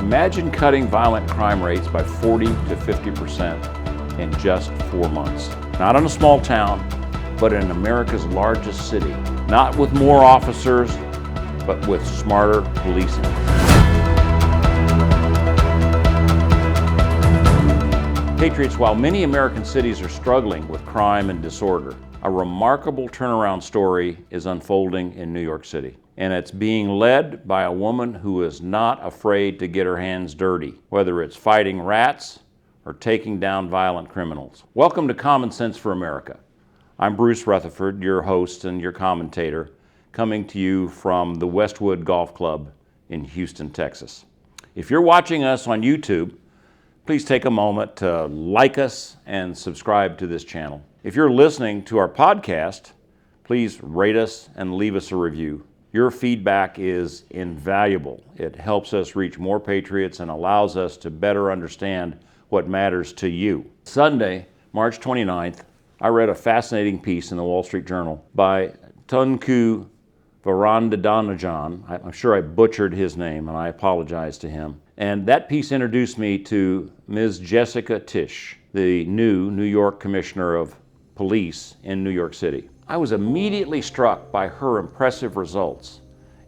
Imagine cutting violent crime rates by 40 to 50% in just 4 months. Not in a small town, but in America's largest city. Not with more officers, but with smarter policing. Patriots, while many American cities are struggling with crime and disorder, a remarkable turnaround story is unfolding in New York City. And it's being led by a woman who is not afraid to get her hands dirty, whether it's fighting rats or taking down violent criminals. Welcome to Common Sense for America. I'm Bruce Rutherford, your host and your commentator, coming to you from the Westwood Golf Club in Houston, Texas. If you're watching us on YouTube, please take a moment to like us and subscribe to this channel. If you're listening to our podcast, please rate us and leave us a review. Your feedback is invaluable. It helps us reach more patriots and allows us to better understand what matters to you. Sunday, March 29th, I read a fascinating piece in the Wall Street Journal by Tunku Varadarajan. I'm sure I butchered his name, and I apologize to him. And that piece introduced me to Ms. Jessica Tisch, the new New York Commissioner of Police in New York City. I was immediately struck by her impressive results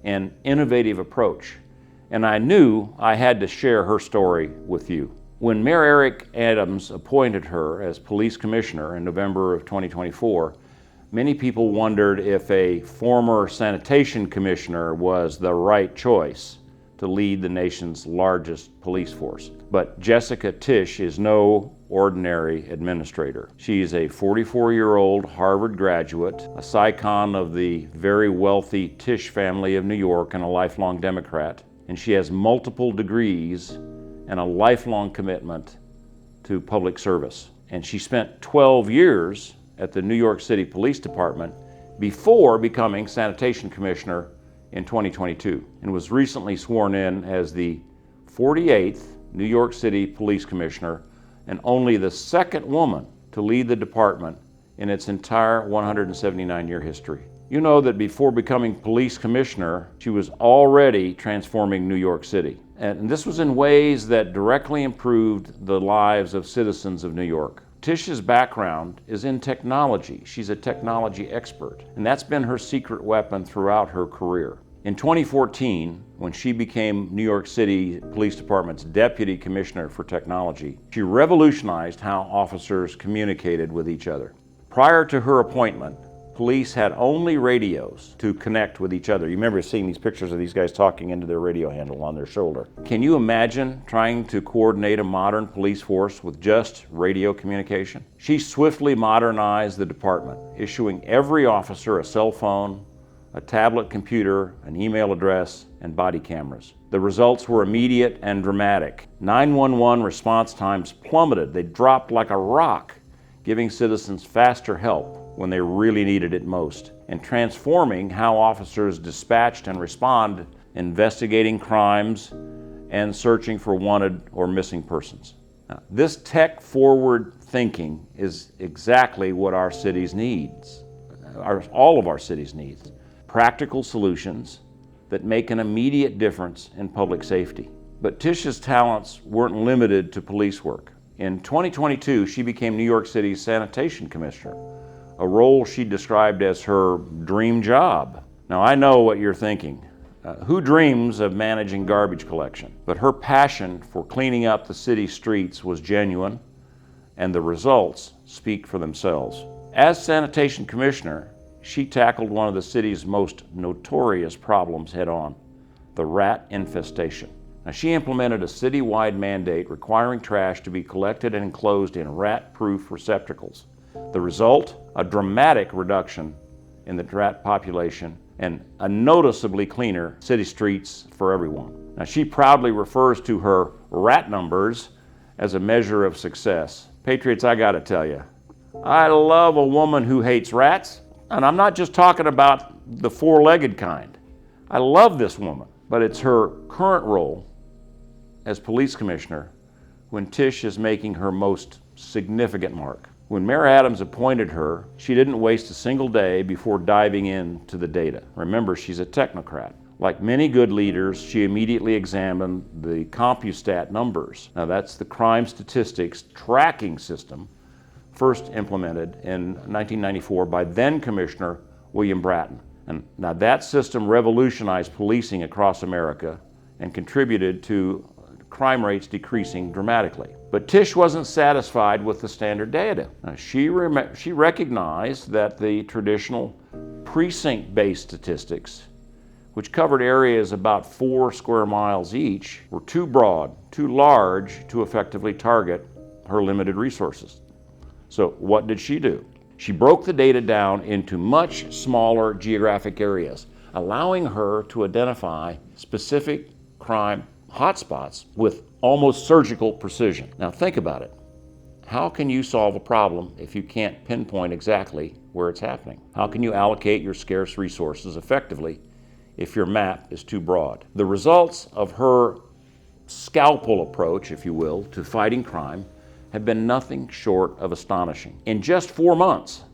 and innovative approach, and I knew I had to share her story with you. When Mayor Eric Adams appointed her as police commissioner in November of 2024, many people wondered if a former sanitation commissioner was the right choice to lead the nation's largest police force. But Jessica Tisch is no ordinary administrator. She is a 44-year-old Harvard graduate, a scion of the very wealthy Tisch family of New York, and a lifelong Democrat. And she has multiple degrees and a lifelong commitment to public service. And she spent 12 years at the New York City Police Department before becoming sanitation commissioner in 2022, and was recently sworn in as the 48th New York City Police Commissioner and only the second woman to lead the department in its entire 179-year history. You know that before becoming police commissioner, she was already transforming New York City. And this was in ways that directly improved the lives of citizens of New York. Tisch's background is in technology. She's a technology expert, and that's been her secret weapon throughout her career. In 2014, when she became New York City Police Department's Deputy Commissioner for Technology, she revolutionized how officers communicated with each other. Prior to her appointment, police had only radios to connect with each other. You remember seeing these pictures of these guys talking into their radio handle on their shoulder. Can you imagine trying to coordinate a modern police force with just radio communication? She swiftly modernized the department, issuing every officer a cell phone, a tablet computer, an email address, and body cameras. The results were immediate and dramatic. 911 response times plummeted. They dropped like a rock, giving citizens faster help when they really needed it most, and transforming how officers dispatched and responded, investigating crimes and searching for wanted or missing persons. Now, this tech-forward thinking is exactly what our cities needs, all of our cities needs. Practical solutions that make an immediate difference in public safety. But Tisch's talents weren't limited to police work. In 2022, she became New York City's Sanitation Commissioner, a role she described as her dream job. Now, I know what you're thinking. Who dreams of managing garbage collection? But her passion for cleaning up the city's streets was genuine, and the results speak for themselves. As Sanitation Commissioner, she tackled one of the city's most notorious problems head-on, the rat infestation. Now, she implemented a citywide mandate requiring trash to be collected and enclosed in rat-proof receptacles. The result? A dramatic reduction in the rat population and a noticeably cleaner city streets for everyone. Now, she proudly refers to her rat numbers as a measure of success. Patriots, I gotta tell you, I love a woman who hates rats, and I'm not just talking about the four-legged kind. I love this woman, but it's her current role as police commissioner when Tisch is making her most significant mark. When Mayor Adams appointed her, she didn't waste a single day before diving into the data. Remember, she's a technocrat. Like many good leaders, she immediately examined the CompuStat numbers. Now that's the crime statistics tracking system first implemented in 1994 by then Commissioner William Bratton. And now that system revolutionized policing across America and contributed to crime rates decreasing dramatically. But Tisch wasn't satisfied with the standard data. Now, she recognized that the traditional precinct-based statistics, which covered areas about 4 square miles each, were too broad, too large to effectively target her limited resources. So what did she do? She broke the data down into much smaller geographic areas, allowing her to identify specific crime hotspots with almost surgical precision. Now think about it. How can you solve a problem if you can't pinpoint exactly where it's happening? How can you allocate your scarce resources effectively if your map is too broad? The results of her scalpel approach, if you will, to fighting crime have been nothing short of astonishing. In just 4 months,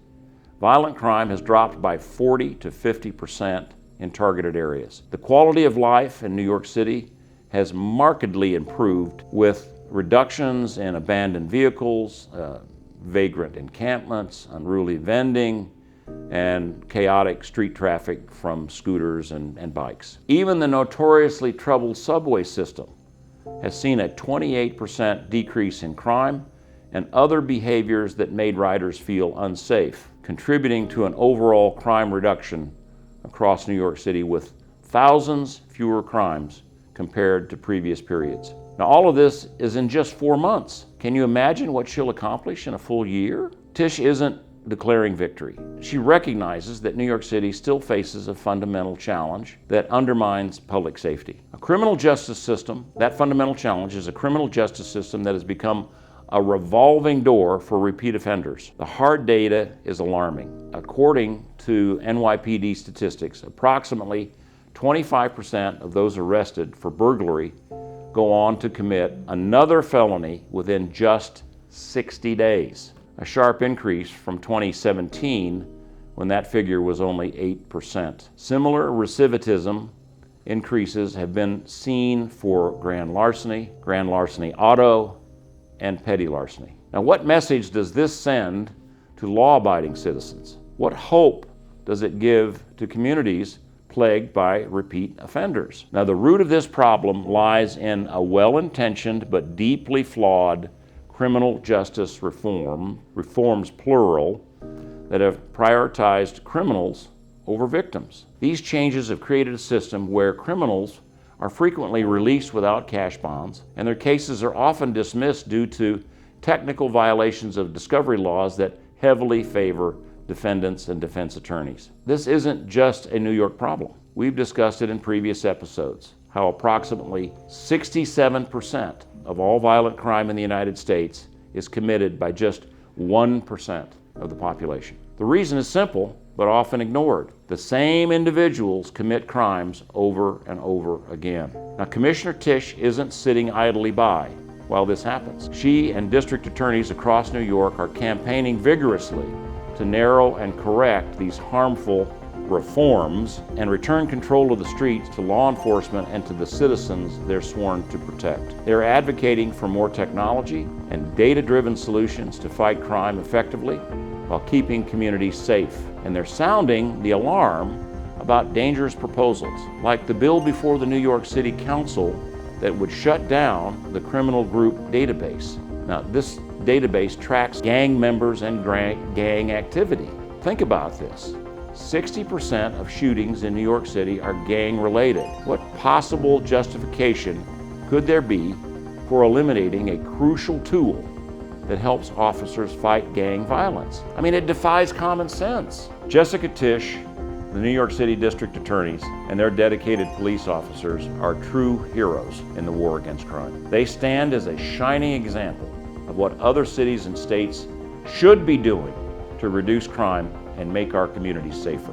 violent crime has dropped by 40 to 50% in targeted areas. The quality of life in New York City has markedly improved with reductions in abandoned vehicles, vagrant encampments, unruly vending, and chaotic street traffic from scooters and bikes. Even the notoriously troubled subway system has seen a 28% decrease in crime and other behaviors that made riders feel unsafe, contributing to an overall crime reduction across New York City with thousands fewer crimes compared to previous periods. Now, all of this is in just 4 months. Can you imagine what she'll accomplish in a full year? Tisch isn't declaring victory. She recognizes that New York City still faces a fundamental challenge that undermines public safety. A criminal justice system, that fundamental challenge is a criminal justice system that has become a revolving door for repeat offenders. The hard data is alarming. According to NYPD statistics, approximately 25% of those arrested for burglary go on to commit another felony within just 60 days. A sharp increase from 2017, when that figure was only 8%. Similar recidivism increases have been seen for grand larceny auto, and petty larceny. Now, what message does this send to law-abiding citizens? What hope does it give to communities plagued by repeat offenders? Now, the root of this problem lies in a well-intentioned but deeply flawed criminal justice reforms plural, that have prioritized criminals over victims. These changes have created a system where criminals are frequently released without cash bonds, and their cases are often dismissed due to technical violations of discovery laws that heavily favor defendants and defense attorneys. This isn't just a New York problem. We've discussed it in previous episodes, how approximately 67% of all violent crime in the United States is committed by just 1% of the population. The reason is simple, but often ignored. The same individuals commit crimes over and over again. Now, Commissioner Tisch isn't sitting idly by while this happens. She and district attorneys across New York are campaigning vigorously to narrow and correct these harmful reforms and return control of the streets to law enforcement and to the citizens they're sworn to protect. They're advocating for more technology and data-driven solutions to fight crime effectively while keeping communities safe. And they're sounding the alarm about dangerous proposals, like the bill before the New York City Council that would shut down the criminal group database. Now, this database tracks gang members and gang activity. Think about this. 60% of shootings in New York City are gang-related. What possible justification could there be for eliminating a crucial tool that helps officers fight gang violence? I mean, it defies common sense. Jessica Tisch, the New York City District Attorneys, and their dedicated police officers are true heroes in the war against crime. They stand as a shining example of what other cities and states should be doing to reduce crime and make our communities safer.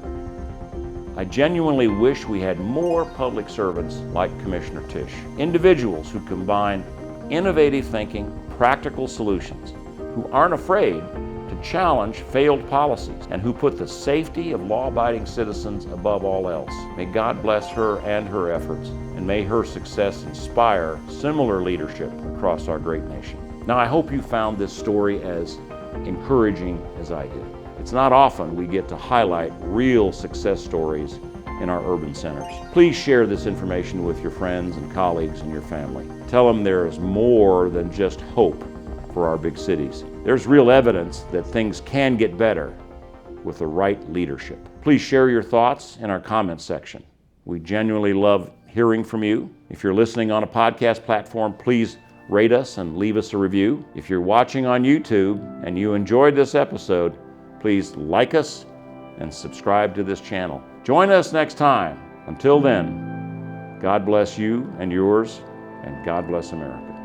I genuinely wish we had more public servants like Commissioner Tisch, individuals who combine innovative thinking, practical solutions, who aren't afraid to challenge failed policies and who put the safety of law-abiding citizens above all else. May God bless her and her efforts, and may her success inspire similar leadership across our great nation. Now, I hope you found this story as encouraging as I did. It's not often we get to highlight real success stories in our urban centers. Please share this information with your friends and colleagues and your family. Tell them there is more than just hope for our big cities. There's real evidence that things can get better with the right leadership. Please share your thoughts in our comments section. We genuinely love hearing from you. If you're listening on a podcast platform, please rate us and leave us a review. If you're watching on YouTube and you enjoyed this episode, please like us and subscribe to this channel. Join us next time. Until then, God bless you and yours, and God bless America.